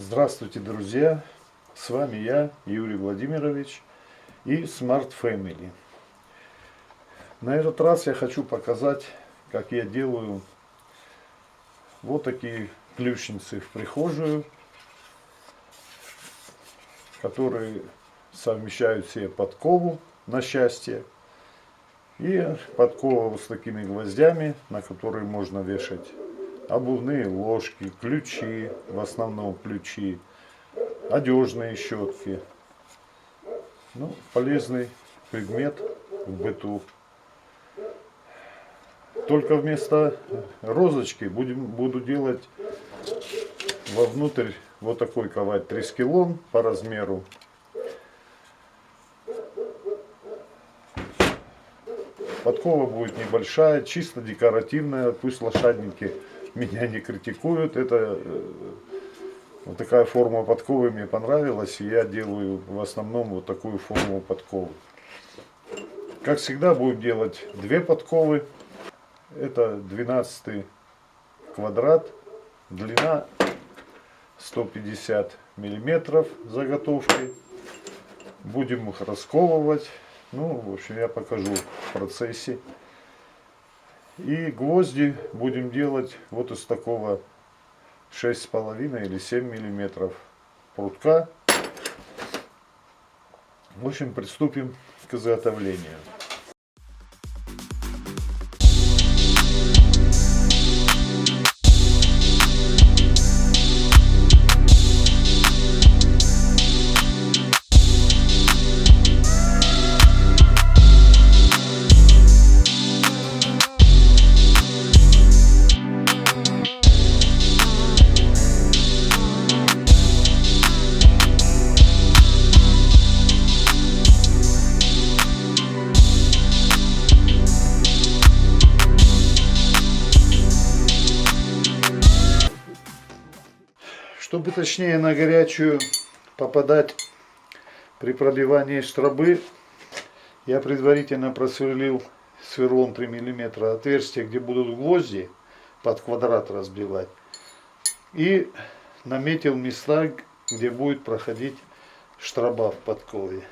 Здравствуйте, друзья! С вами я, Юрий Владимирович и Smart Family. На этот раз я хочу показать, как я делаю вот такие ключницы в прихожую, которые совмещают в себе подкову на счастье и подкову с такими гвоздями, на которые можно вешать обувные ложки, ключи, в основном ключи, одежные щетки. Ну, полезный предмет в быту. Только вместо розочки буду делать вовнутрь вот такой ковать трескелон по размеру. Подкова будет небольшая, чисто декоративная, пусть лошадники меня не критикуют. Это вот такая форма подковы мне понравилась, и я делаю в основном вот такую форму подковы. Как всегда, будем делать две подковы. Это 12 квадрат, длина 150 миллиметров заготовки. Будем их расковывать. Ну, в общем, я покажу в процессе. И гвозди будем делать вот из такого 6,5 или 7 миллиметров прутка. В общем, приступим к изготовлению. Чтобы точнее на горячую попадать при пробивании стробы, я предварительно просверлил сверлом 3 мм отверстие, где будут гвозди под квадрат разбивать. И наметил места, где будет проходить строба в подкове.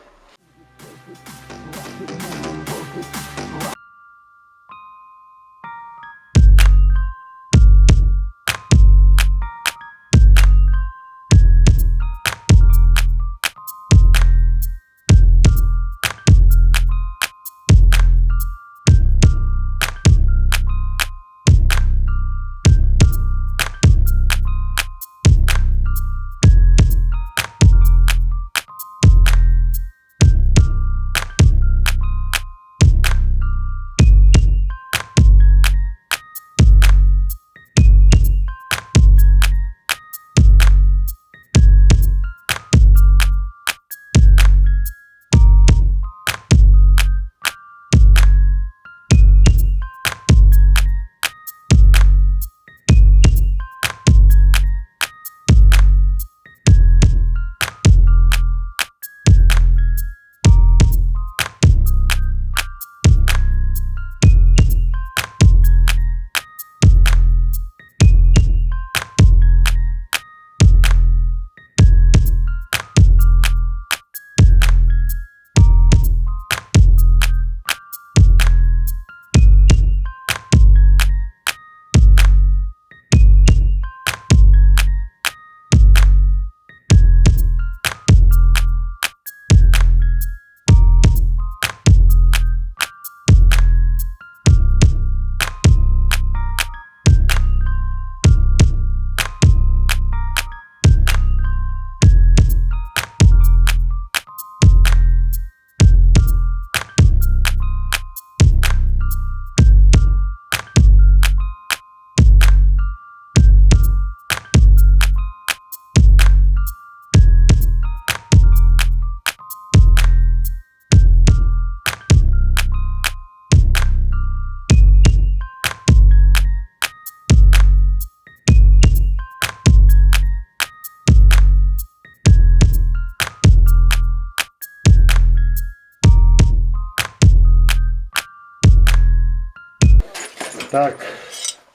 Так,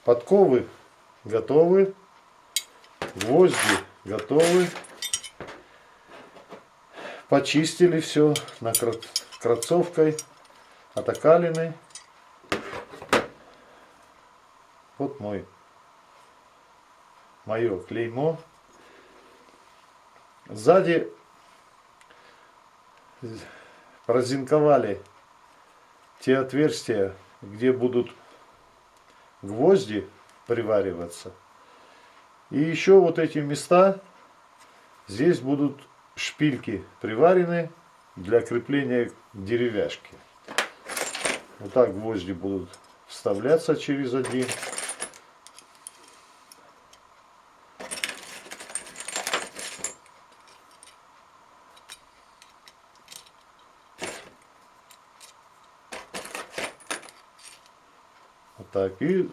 подковы готовы, гвозди готовы. Почистили все крацовкой, отокаленной. Вот мое клеймо. Сзади прозинковали те отверстия, где будут гвозди привариваться. И еще вот эти места, здесь будут шпильки приварены для крепления деревяшки. Вот так гвозди будут вставляться через один. Вот так. И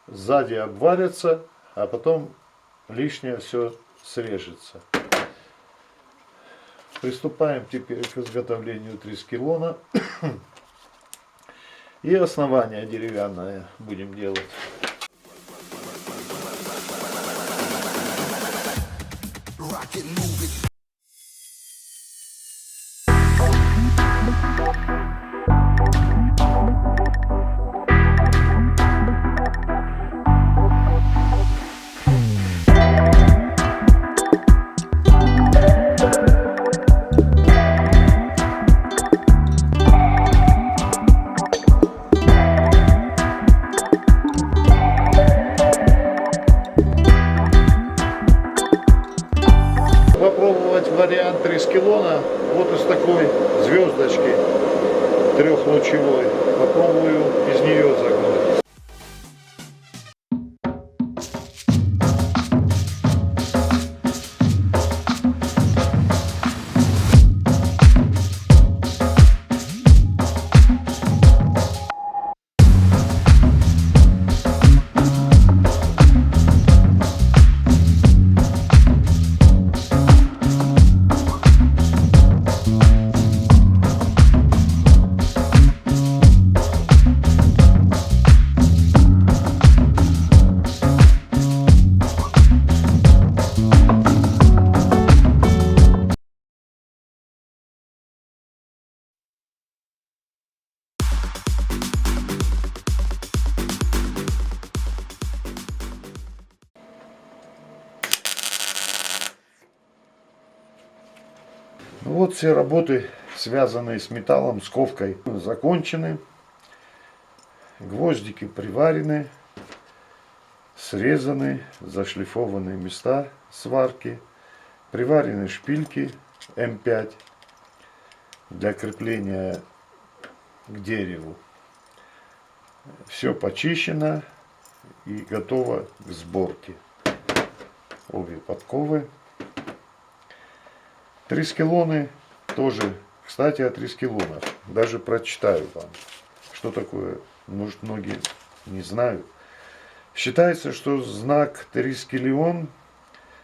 сзади обварятся, а потом лишнее все срежется. Приступаем теперь к изготовлению трискелона. И основание деревянное будем делать. Попробовать вариант трискелона вот из такой звездочки трехлучевой. Попробую из нее загнуть. Вот все работы, связанные с металлом, с ковкой, закончены. Гвоздики приварены, срезаны, зашлифованы места сварки, приварены шпильки М5 для крепления к дереву. Все почищено и готово к сборке. Обе подковы. Трискелоны тоже, кстати, о трискелонах. Даже прочитаю вам, что такое, может, многие не знают. Считается, что знак трискелион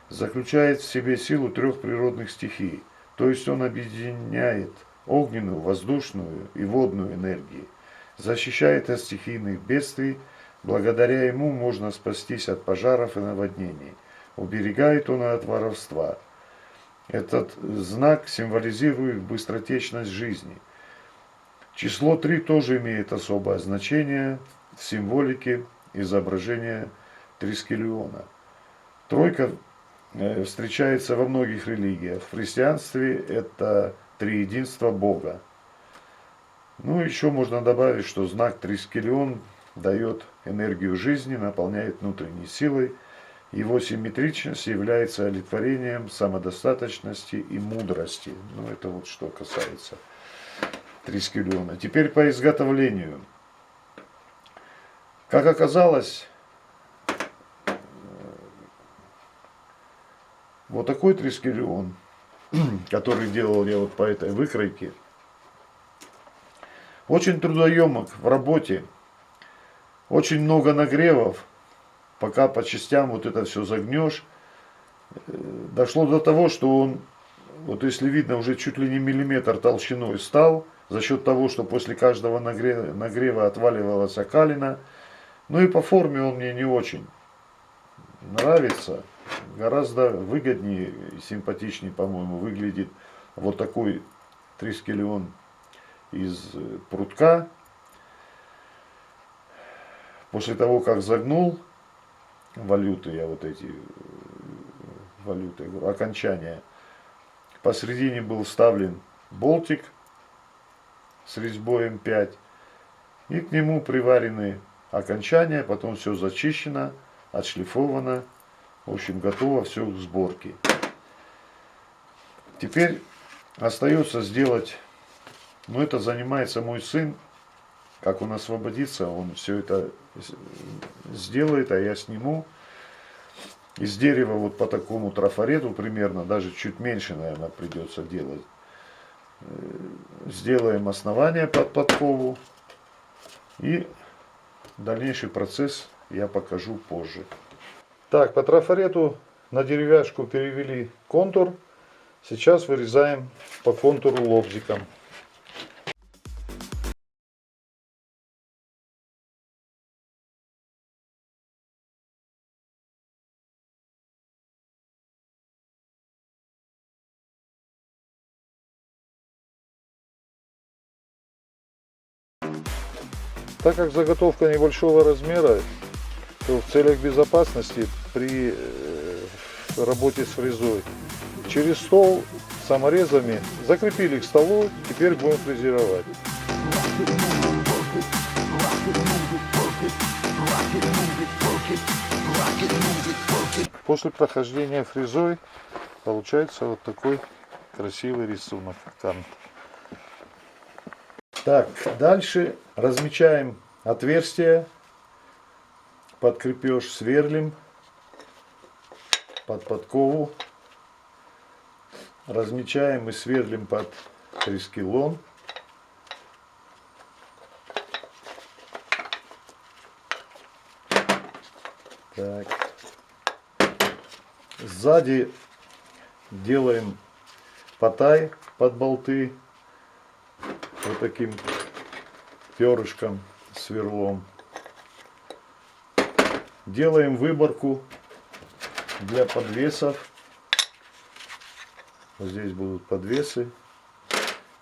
заключает в себе силу трех природных стихий. То есть он объединяет огненную, воздушную и водную энергии, защищает от стихийных бедствий. Благодаря ему можно спастись от пожаров и наводнений. Уберегает он от воровства. Этот знак символизирует быстротечность жизни. Число 3 тоже имеет особое значение в символике изображения трискелиона. Тройка встречается во многих религиях. В христианстве это триединство Бога. Ну, еще можно добавить, что знак трискелион дает энергию жизни, наполняет внутренней силой. Его симметричность является олицетворением самодостаточности и мудрости. Ну, это вот что касается трискелиона. Теперь по изготовлению. Как оказалось, вот такой трискелион, который делал я вот по этой выкройке, очень трудоемок в работе, очень много нагревов. Пока по частям вот это все загнешь, дошло до того, что он, вот если видно, уже чуть ли не миллиметр толщиной стал, за счет того, что после каждого нагрева отваливалась окалина. Ну и по форме он мне не очень нравится. Гораздо выгоднее и симпатичнее, по-моему, выглядит вот такой трискелион из прутка. После того, как загнул валюты, я вот эти валюты, окончания, посередине был вставлен болтик с резьбой М5, и к нему приварены окончания, потом все зачищено, отшлифовано, в общем, готово все к сборке. Теперь остается сделать, но это занимается мой сын, как он освободится, он все это сделает, а я сниму. Из дерева вот по такому трафарету примерно, даже чуть меньше, наверное, придется делать. Сделаем основание под подкову, и дальнейший процесс я покажу позже. Так, по трафарету на деревяшку перевели контур. Сейчас вырезаем по контуру лобзиком. Так как заготовка небольшого размера, то в целях безопасности при работе с фрезой через стол саморезами закрепили к столу, теперь будем фрезеровать. После прохождения фрезой получается вот такой красивый рисунок. Так, дальше размечаем отверстие, под крепеж сверлим, под подкову, размечаем и сверлим под трискелон. Так. Сзади делаем потай под болты вот таким перышком, сверлом. Делаем выборку для подвесов. Вот здесь будут подвесы.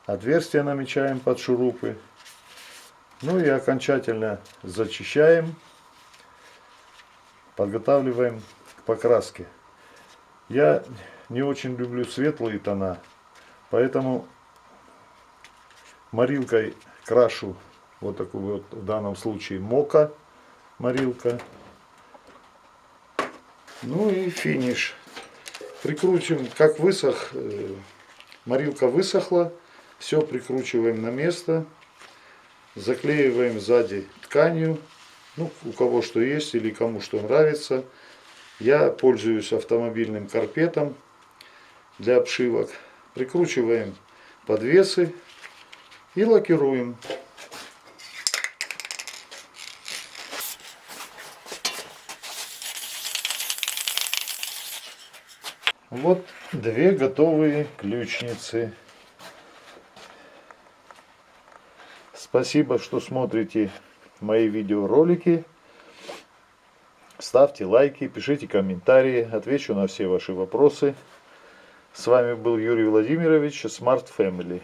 Отверстия намечаем под шурупы. Ну и окончательно зачищаем. Подготавливаем к покраске. Я не очень люблю светлые тона, поэтому морилкой крашу, вот такой вот в данном случае мока морилка. Ну и финиш. Прикручиваем, как высох, морилка высохла, все прикручиваем на место, заклеиваем сзади тканью, ну, у кого что есть или кому что нравится. Я пользуюсь автомобильным карпетом для обшивок. Прикручиваем подвесы и лакируем. Вот две готовые ключницы. Спасибо, что смотрите мои видеоролики. Ставьте лайки, пишите комментарии, отвечу на все ваши вопросы. С вами был Юрий Владимирович, Smart Family.